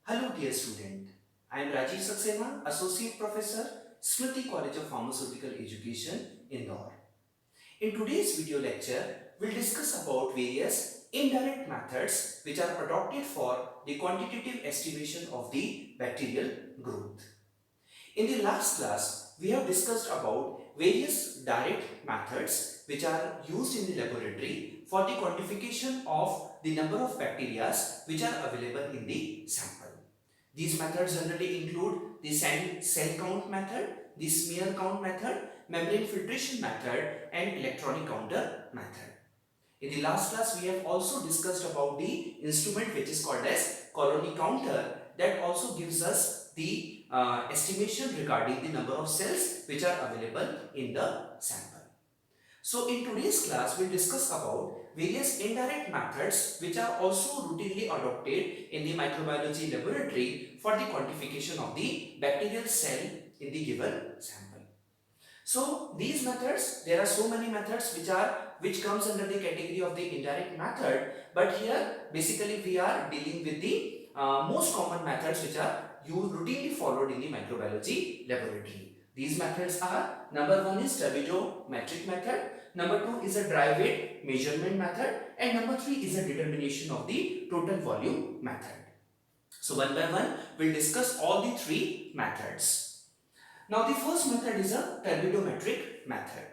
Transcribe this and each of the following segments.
Hello dear student, I am Rajiv Saxena, Associate Professor, Smriti College of Pharmaceutical Education, Indore. In today's video lecture, we'll discuss about various indirect methods which are adopted for the quantitative estimation of the bacterial growth. In the last class, we have discussed about various direct methods which are used in the laboratory for the quantification of the number of bacteria which are available in the sample. These methods generally include the cell count method, the smear count method, membrane filtration method, and electronic counter method. In the last class, we have also discussed about the instrument which is called as colony counter that also gives us the estimation regarding the number of cells which are available in the sample. So in today's class, we'll discuss about various indirect methods which are also routinely adopted in the microbiology laboratory for the quantification of the bacterial cell in the given sample. So these methods, there are so many methods which comes under the category of the indirect method, but here basically we are dealing with the most common methods which are routinely followed in the microbiology laboratory. These methods are, number one is Terminometric method, number two is a dry weight measurement method, and number three is a determination of the total volume method. So one by one we'll discuss all the three methods. Now the first method is a Terminometric method.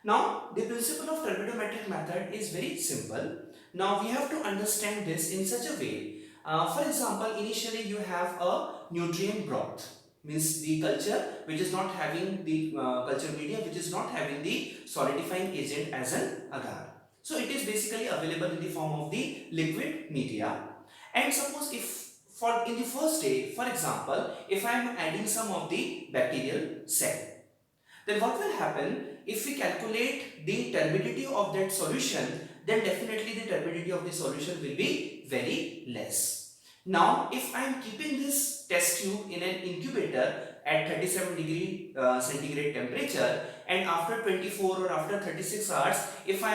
Now the principle of Terminometric method is very simple. Now we have to understand this in such a way. For example, initially you have a nutrient broth, means the culture which is not having the culture media which is not having the solidifying agent as an agar. So it is basically available in the form of the liquid media. And suppose if in the first day, for example, if I am adding some of the bacterial cell, then what will happen if we calculate the turbidity of that solution, then definitely the turbidity of the solution will be very less. Now, if I am keeping this test tube in an incubator at 37 degree centigrade temperature, and after 24 or after 36 hours, if I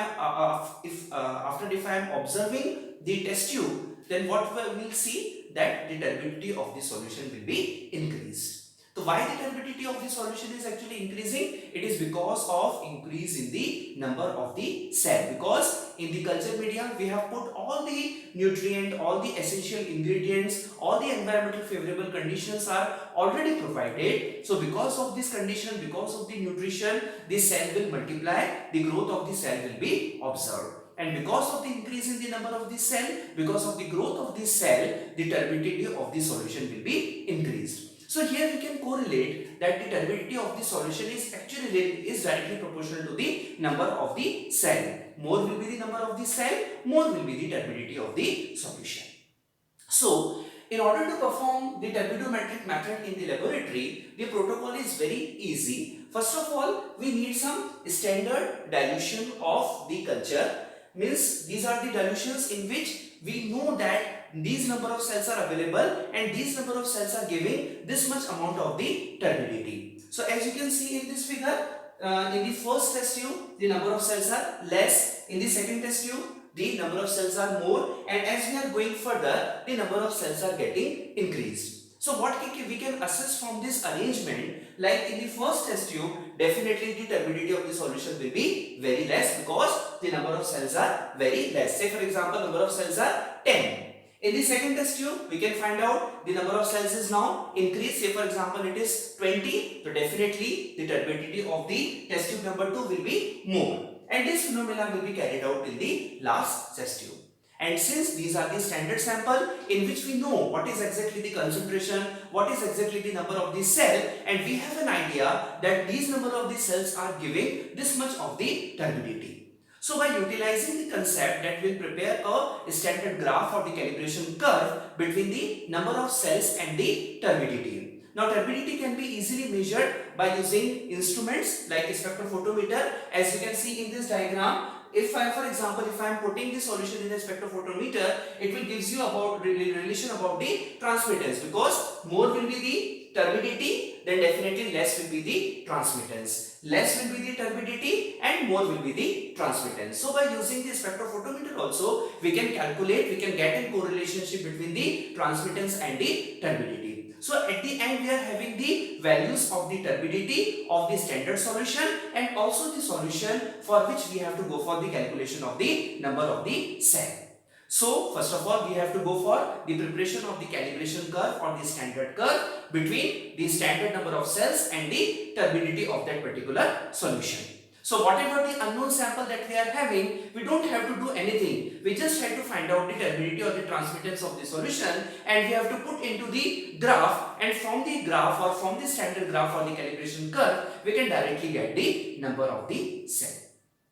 am observing the test tube, then what we will see that the turbidity of the solution will be increased. So why the turbidity of the solution is actually increasing? It is because of increase in the number of the cell, because in the culture media we have put all the nutrient, all the essential ingredients, all the environmental favorable conditions are already provided. So because of this condition, because of the nutrition, the cell will multiply, the growth of the cell will be observed. And because of the increase in the number of the cell, because of the growth of the cell, the turbidity of the solution will be increased. So here we can correlate that the turbidity of the solution is directly proportional to the number of the cell. More will be the number of the cell, more will be the turbidity of the solution. So in order to perform the Terminometric method in the laboratory, the protocol is very easy. First of all, we need some standard dilution of the culture. Means these are the dilutions in which we know that these number of cells are available and these number of cells are giving this much amount of the turbidity. So as you can see in this figure, in the first test tube the number of cells are less, in the second test tube the number of cells are more, and as we are going further the number of cells are getting increased. So what we can assess from this arrangement, like in the first test tube, definitely the turbidity of the solution will be very less because the number of cells are very less. Say for example, number of cells are 10. In the second test tube, we can find out the number of cells is now increased. Say for example, it is 20. So definitely the turbidity of the test tube number 2 will be more. And this phenomenon will be carried out in the last test tube. And since these are the standard sample in which we know what is exactly the concentration, what is exactly the number of the cell, and we have an idea that these number of the cells are giving this much of the turbidity. So by utilizing the concept that we'll prepare a standard graph or the calibration curve between the number of cells and the turbidity. Now turbidity can be easily measured by using instruments like a spectrophotometer. As you can see in this diagram, if I, for example, if I am putting the solution in a spectrophotometer, it will gives you about relation about the transmittance, because more will be turbidity, then definitely less will be the transmittance. Less will be the turbidity and more will be the transmittance. So by using the spectrophotometer also, we can calculate, we can get a correlationship between the transmittance and the turbidity. So at the end we are having the values of the turbidity of the standard solution and also the solution for which we have to go for the calculation of the number of the cell. So first of all we have to go for the preparation of the calibration curve or the standard curve between the standard number of cells and the turbidity of that particular solution. So whatever the unknown sample that we are having, we don't have to do anything. We just have to find out the turbidity or the transmittance of the solution and we have to put into the graph, and from the graph or from the standard graph or the calibration curve, we can directly get the number of the cell.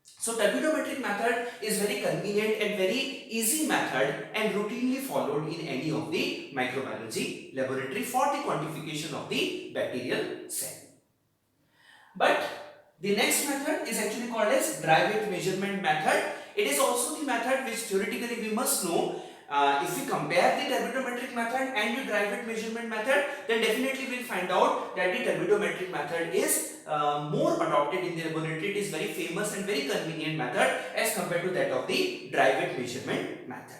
So terminometric method is very convenient and very easy method and routinely followed in any of the microbiology laboratory for the quantification of the bacterial cell. But the next method is actually called as dry weight measurement method. It is also the method which theoretically we must know. If we compare the terminometric method and the dry weight measurement method, then definitely we will find out that the terminometric method is more adopted in the laboratory. It is very famous and very convenient method as compared to that of the dry weight measurement method.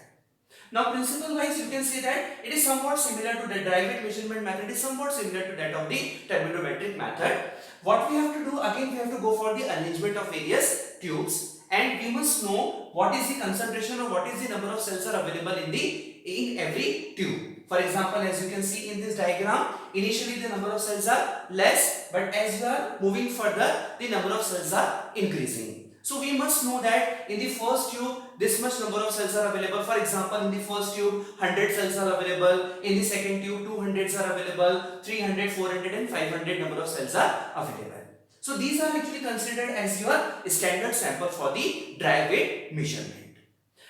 Now principle wise you can say that it is somewhat similar to the dry weight measurement method, is somewhat similar to that of the terminometric method. What we have to do, again we have to go for the arrangement of various tubes and we must know what is the concentration or what is the number of cells are available in every tube. For example, as you can see in this diagram, initially the number of cells are less, but as you are moving further, the number of cells are increasing. So we must know that in the first tube, this much number of cells are available. For example, in the first tube, 100 cells are available. In the second tube, 200 are available. 300, 400 and 500 number of cells are available. So these are actually considered as your standard sample for the dry weight measurement.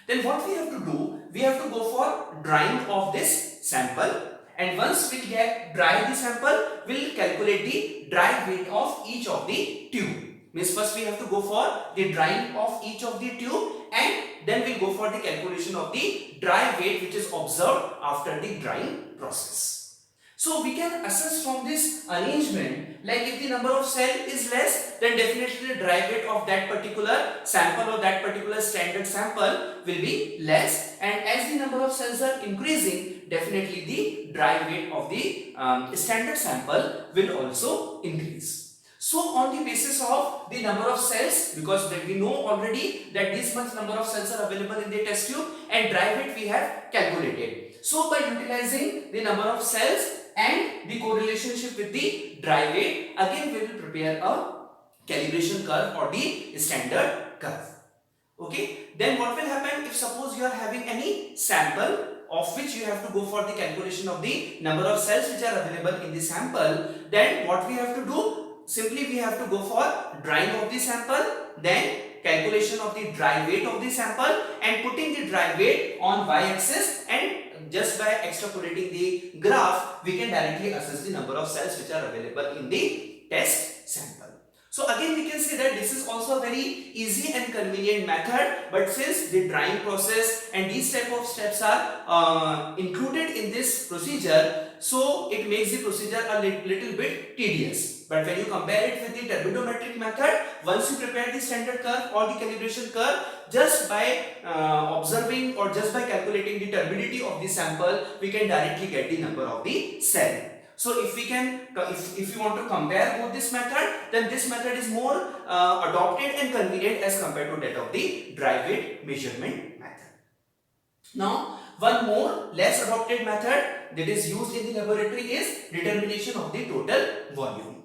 Then what we have to do, we have to go for drying of this sample, and once we get dry the sample, we will calculate the dry weight of each of the tube. Means first we have to go for the drying of each of the tube and then we go for the calculation of the dry weight which is observed after the drying process. So we can assess from this arrangement, like if the number of cell is less, then definitely the dry weight of that particular sample or that particular standard sample will be less, and as the number of cells are increasing, definitely the dry weight of the standard sample will also increase. So on the basis of the number of cells, because we know already that this much number of cells are available in the test tube, and dry weight we have calculated. So by utilizing the number of cells and the correlation with the dry weight, again we will prepare a calibration curve or the standard curve. Okay, then what will happen if suppose you are having any sample of which you have to go for the calculation of the number of cells which are available in the sample, then what we have to do? Simply we have to go for drying of the sample, then calculation of the dry weight of the sample and putting the dry weight on y-axis, and just by extrapolating the graph we can directly assess the number of cells which are available in the test sample. So again we can say that this is also a very easy and convenient method, but since the drying process and these type of steps are included in this procedure, so it makes the procedure a little bit tedious. But when you compare it with the terminometric method, once you prepare the standard curve or the calibration curve, just by observing or just by calculating the turbidity of the sample, we can directly get the number of the cell. So if you want to compare both this method, then this method is more adopted and convenient as compared to that of the dry weight measurement method. Now, one more less adopted method that is used in the laboratory is determination of the total volume.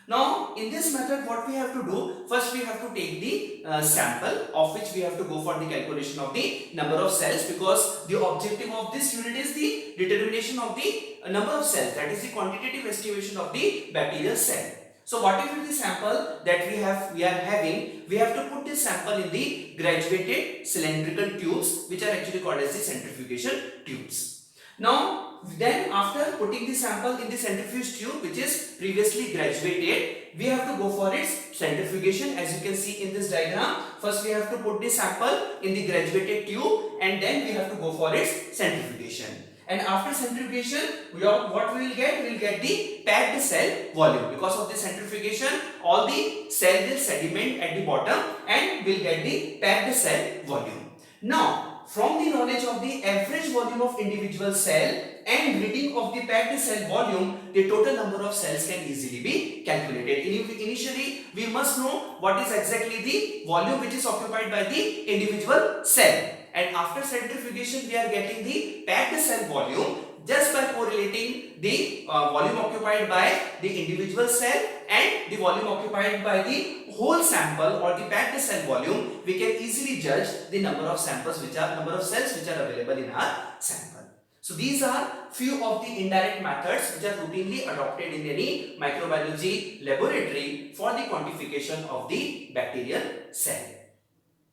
Now, in this method, what we have to do, first we have to take the sample of which we have to go for the calculation of the number of cells, because the objective of this unit is the determination of the number of cells, that is the quantitative estimation of the bacterial cell. So whatever the sample that we are having, we have to put this sample in the graduated cylindrical tubes, which are actually called as the centrifugation tubes. Now, then after putting the sample in the centrifuge tube which is previously graduated, we have to go for its centrifugation. As you can see in this diagram, first we have to put the sample in the graduated tube and then we have to go for its centrifugation. and after centrifugation what we will get? We will get the packed cell volume. Because of the centrifugation all the cell will sediment at the bottom and we'll get the packed cell volume. Now from the knowledge of the average volume of individual cell and reading of the packed cell volume, the total number of cells can easily be calculated. Initially we must know what is exactly the volume which is occupied by the individual cell, and after centrifugation we are getting the packed cell volume just by correlating the volume occupied by the individual cell and the volume occupied by the whole sample or the packed cell volume. We can easily judge the number of cells which are available in our sample. So these are few of the indirect methods which are routinely adopted in any microbiology laboratory for the quantification of the bacterial cell.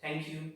Thank you.